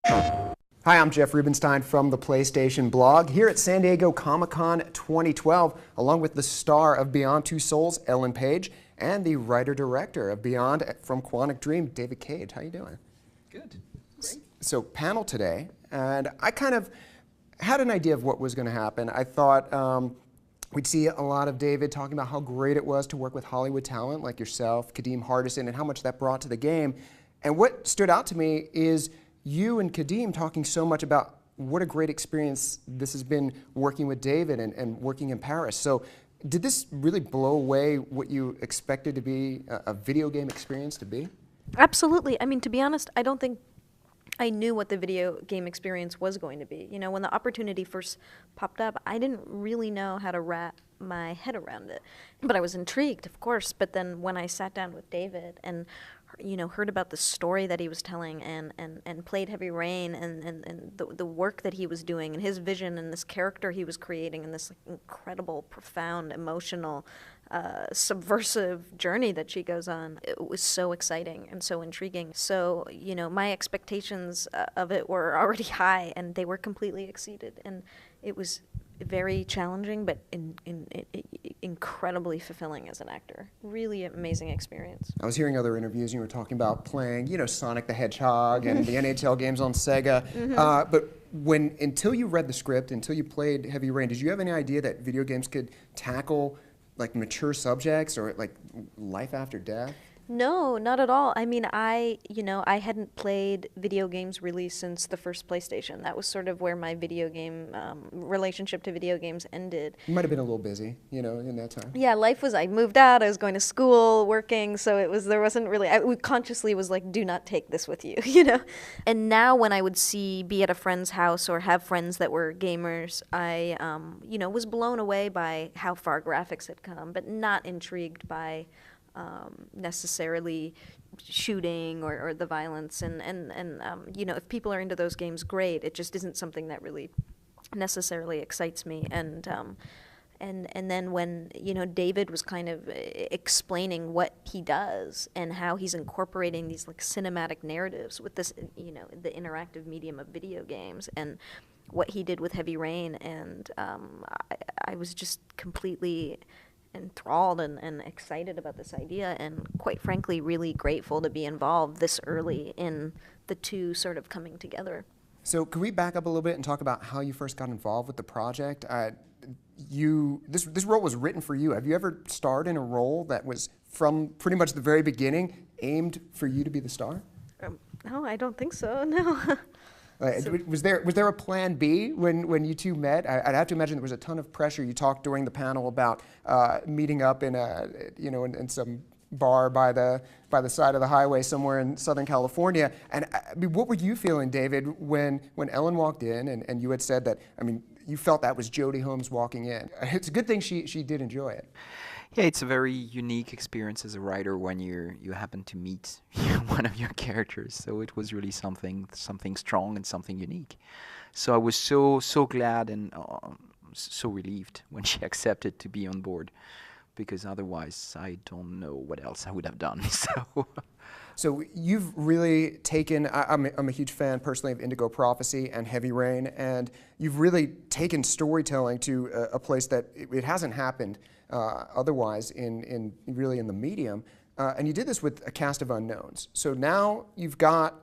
Hi, I'm Jeff Rubenstein from the PlayStation blog here at San Diego Comic-Con 2012, along with the star of Beyond Two Souls, Ellen Page, and the writer-director of Beyond from Quantic Dream, David Cage. How you doing? Good. Great. So, panel today, and I kind of had an idea of what was going to happen. I thought we'd see a lot of David talking about how great it was to work with Hollywood talent like yourself, Kadeem Hardison, and how much that brought to the game. And what stood out to me is you and Kadeem talking so much about what a great experience this has been working with David and working in Paris. So did this really blow away what you expected to be a video game experience to be? Absolutely. I mean, to be honest, I don't think I knew what the video game experience was going to be. You know, when the opportunity first popped up, I didn't really know how to wrap my head around it. But I was intrigued, of course. But then when I sat down with David and heard about the story that he was telling and played Heavy Rain and the work that he was doing and his vision and this character he was creating and this incredible, profound, emotional, subversive journey that she goes on, it was so exciting and so intriguing. So, my expectations of it were already high and they were completely exceeded. And it was very challenging, but incredibly fulfilling as an actor. Really amazing experience. I was hearing other interviews, and you were talking about playing, Sonic the Hedgehog and the NHL games on Sega. But until you read the script, until you played Heavy Rain, did you have any idea that video games could tackle like mature subjects or like life after death? No, not at all. I mean, I hadn't played video games really since the first PlayStation. That was sort of where my video game relationship to video games ended. You might have been a little busy, in that time. Yeah, I moved out, I was going to school, working, so there wasn't really, I consciously was like, do not take this with you, And now when I would be at a friend's house or have friends that were gamers, I, was blown away by how far graphics had come, but not intrigued by necessarily shooting or the violence and if people are into those games, great. It just isn't something that really necessarily excites me. And then when David was kind of explaining what he does and how he's incorporating these like cinematic narratives with this the interactive medium of video games and what he did with Heavy Rain, and I was just completely enthralled and excited about this idea, and quite frankly really grateful to be involved this early in the two sort of coming together. So can we back up a little bit and talk about how you first got involved with the project? This role was written for you. Have you ever starred in a role that was from pretty much the very beginning aimed for you to be the star? No, I don't think so, no. Was there a plan B when you two met? I'd have to imagine there was a ton of pressure. You talked during the panel about meeting up in in some bar by the side of the highway somewhere in Southern California. And I mean, what were you feeling, David, when Ellen walked in and you had said that? I mean, you felt that was Jodie Holmes walking in. It's a good thing she did enjoy it. Yeah, it's a very unique experience as a writer when you happen to meet one of your characters. So it was really something strong and something unique. So I was so glad and so relieved when she accepted to be on board, because otherwise I don't know what else I would have done. So you've really taken, I'm a huge fan personally of Indigo Prophecy and Heavy Rain, and you've really taken storytelling to a place that it hasn't happened otherwise in the medium. And you did this with a cast of unknowns. So now you've got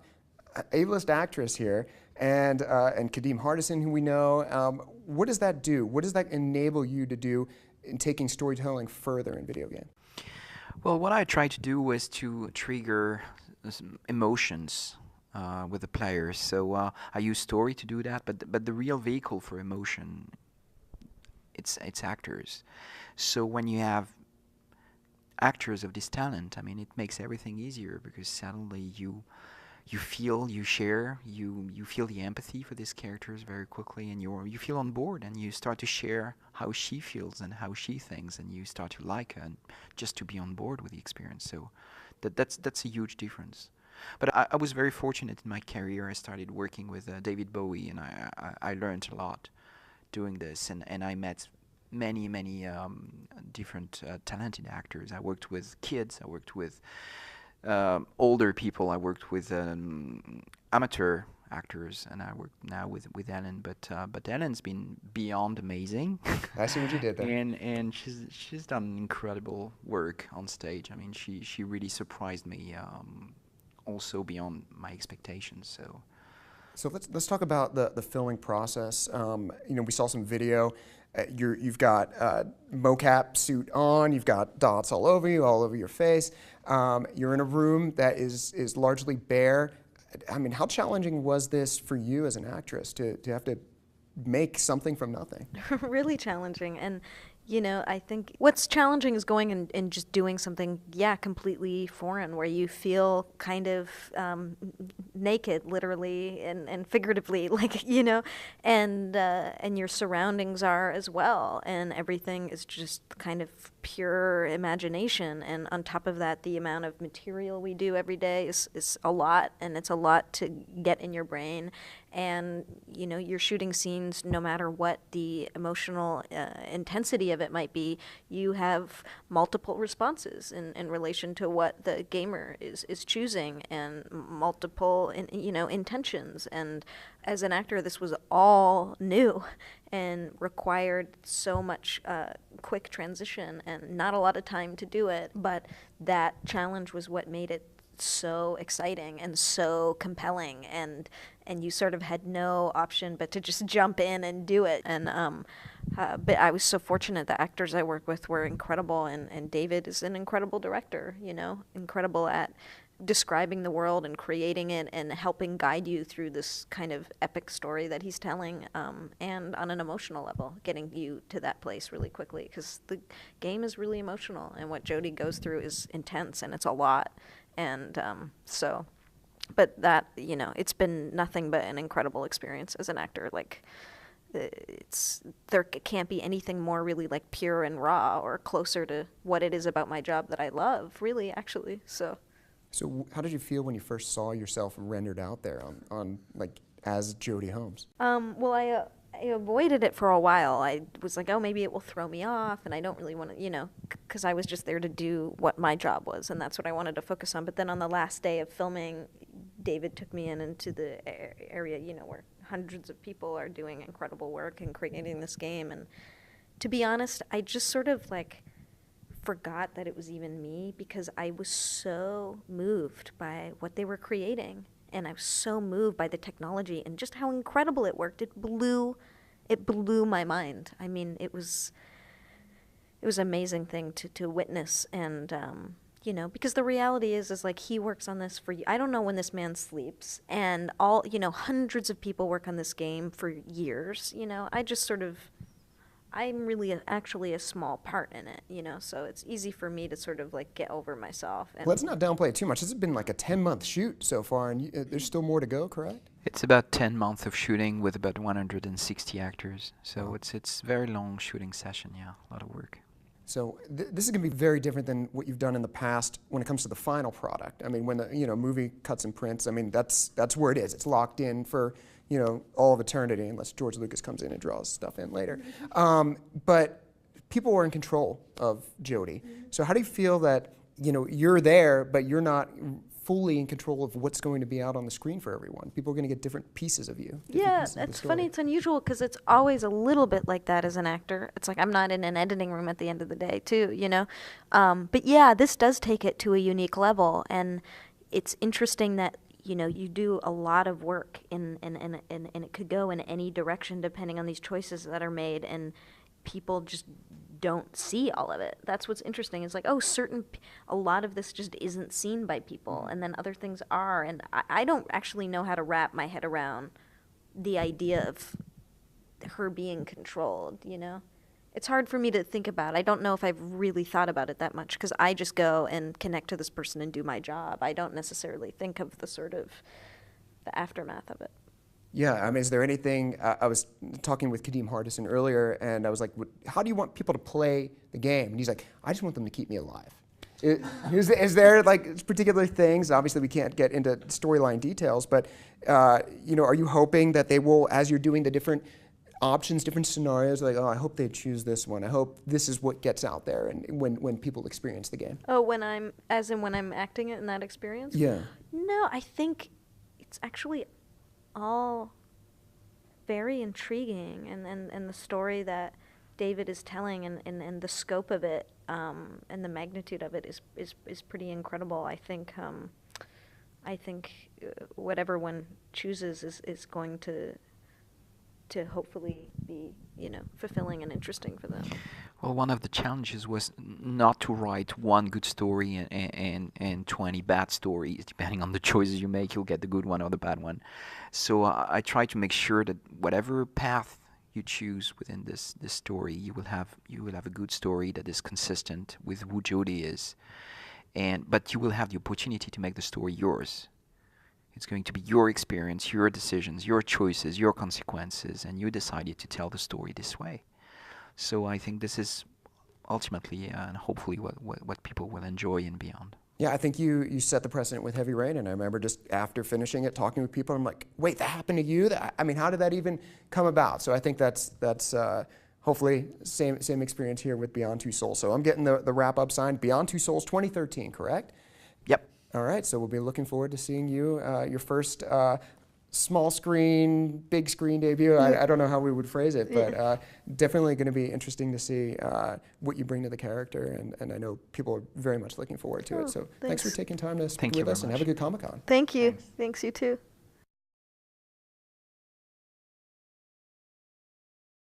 an A-list actress here and Kadeem Hardison, who we know. What does that do? What does that enable you to do in taking storytelling further in video game? Well, what I tried to do was to trigger emotions with the players. So I use story to do that, but the real vehicle for emotion, it's actors. So when you have actors of this talent, I mean, it makes everything easier, because suddenly you feel, you share, you feel the empathy for these characters very quickly, and you feel on board, and you start to share how she feels and how she thinks, and you start to like her and just to be on board with the experience. So that's a huge difference. But I was very fortunate in my career. I started working with David Bowie, and I learned a lot doing this, and I met many different talented actors. I worked with kids, I worked with older people, I worked with amateur actors, and I work now with Ellen. But Ellen's been beyond amazing. I see what you did there. And she's done incredible work on stage. I mean, she really surprised me, also beyond my expectations. So let's talk about the filming process. We saw some video. You've got mocap suit on. You've got dots all over you, all over your face. You're in a room that is largely bare. I mean, how challenging was this for you as an actress to have to make something from nothing? Really challenging. And, I think what's challenging is going and just doing something, completely foreign, where you feel kind of naked, literally and figuratively, and your surroundings are as well. And everything is just kind of pure imagination. And on top of that, the amount of material we do every day is a lot, and it's a lot to get in your brain. And, you're shooting scenes, no matter what the emotional intensity of it might be, you have multiple responses in relation to what the gamer is choosing, and multiple, intentions. And as an actor, this was all new and required so much quick transition and not a lot of time to do it. But that challenge was what made it so exciting and so compelling, and you sort of had no option but to just jump in and do it. And but I was so fortunate. The actors I work with were incredible, and David is an incredible director, incredible at describing the world and creating it and helping guide you through this kind of epic story that he's telling, and on an emotional level, getting you to that place really quickly, because the game is really emotional, and what Jodie goes through is intense, and it's a lot. And but that, it's been nothing but an incredible experience as an actor. There can't be anything more really pure and raw or closer to what it is about my job that I love, really, actually. So how did you feel when you first saw yourself rendered out there on as Jodie Holmes? Well, I avoided it for a while. I was like, oh, maybe it will throw me off, and I don't really want to, because I was just there to do what my job was, and that's what I wanted to focus on. But then on the last day of filming, David took me into the area, where hundreds of people are doing incredible work and creating this game. And to be honest, I just sort of forgot that it was even me, because I was so moved by what they were creating. And I was so moved by the technology and just how incredible it worked. It blew my mind. I mean, it was an amazing thing to witness. And, because the reality is he works on this for, I don't know when this man sleeps. And hundreds of people work on this game for years. I just sort of, I'm really actually a small part in it, so it's easy for me to sort of get over myself. And let's not downplay it too much. This has been a 10-month shoot so far, and there's still more to go, correct? It's about 10 months of shooting with about 160 actors. So it's very long shooting session, a lot of work. So this is going to be very different than what you've done in the past when it comes to the final product. I mean, when the movie cuts and prints, I mean, that's where it is. It's locked in for all of eternity, unless George Lucas comes in and draws stuff in later. But people were in control of Jodie. So how do you feel that you're there, but you're not fully in control of what's going to be out on the screen for everyone? People are going to get different pieces of you. Yeah, it's funny. It's unusual, because it's always a little bit like that as an actor. It's I'm not in an editing room at the end of the day, too, But yeah, this does take it to a unique level, and it's interesting that you do a lot of work, and it could go in any direction depending on these choices that are made, and people just don't see all of it. That's what's interesting. It's a lot of this just isn't seen by people, and then other things are, and I don't actually know how to wrap my head around the idea of her being controlled, It's hard for me to think about. I don't know if I've really thought about it that much, because I just go and connect to this person and do my job. I don't necessarily think of the sort of the aftermath of it. Yeah, I mean, is there anything, I was talking with Kadeem Hardison earlier, and I was like, how do you want people to play the game? And he's like, I just want them to keep me alive. Is there particular things, obviously we can't get into storyline details, but are you hoping that they will, as you're doing the different options, different scenarios, I hope they choose this one. I hope this is what gets out there, and when people experience the game. Oh, when I'm acting it in that experience? Yeah. No, I think it's actually all very intriguing, and the story that David is telling and the scope of it and the magnitude of it is pretty incredible. I think whatever one chooses is going to hopefully be, fulfilling and interesting for them. Well, one of the challenges was not to write one good story and 20 bad stories. Depending on the choices you make, you'll get the good one or the bad one. So I try to make sure that whatever path you choose within this story, you will have a good story that is consistent with who Jodie is, but you will have the opportunity to make the story yours. It's going to be your experience, your decisions, your choices, your consequences, and you decided to tell the story this way. So I think this is ultimately and hopefully what people will enjoy in Beyond. Yeah, I think you set the precedent with Heavy Rain, and I remember just after finishing it, talking with people, I'm like, wait, that happened to you? I mean, how did that even come about? So I think that's hopefully same experience here with Beyond Two Souls. So I'm getting the wrap-up signed, Beyond Two Souls 2013, correct? Yep. All right, so we'll be looking forward to seeing you, your first small screen, big screen debut. I don't know how we would phrase it, but definitely going to be interesting to see what you bring to the character, and I know people are very much looking forward to it. So thanks for taking time to speak with us, and have a good Comic-Con. Thank you. Thanks, you too.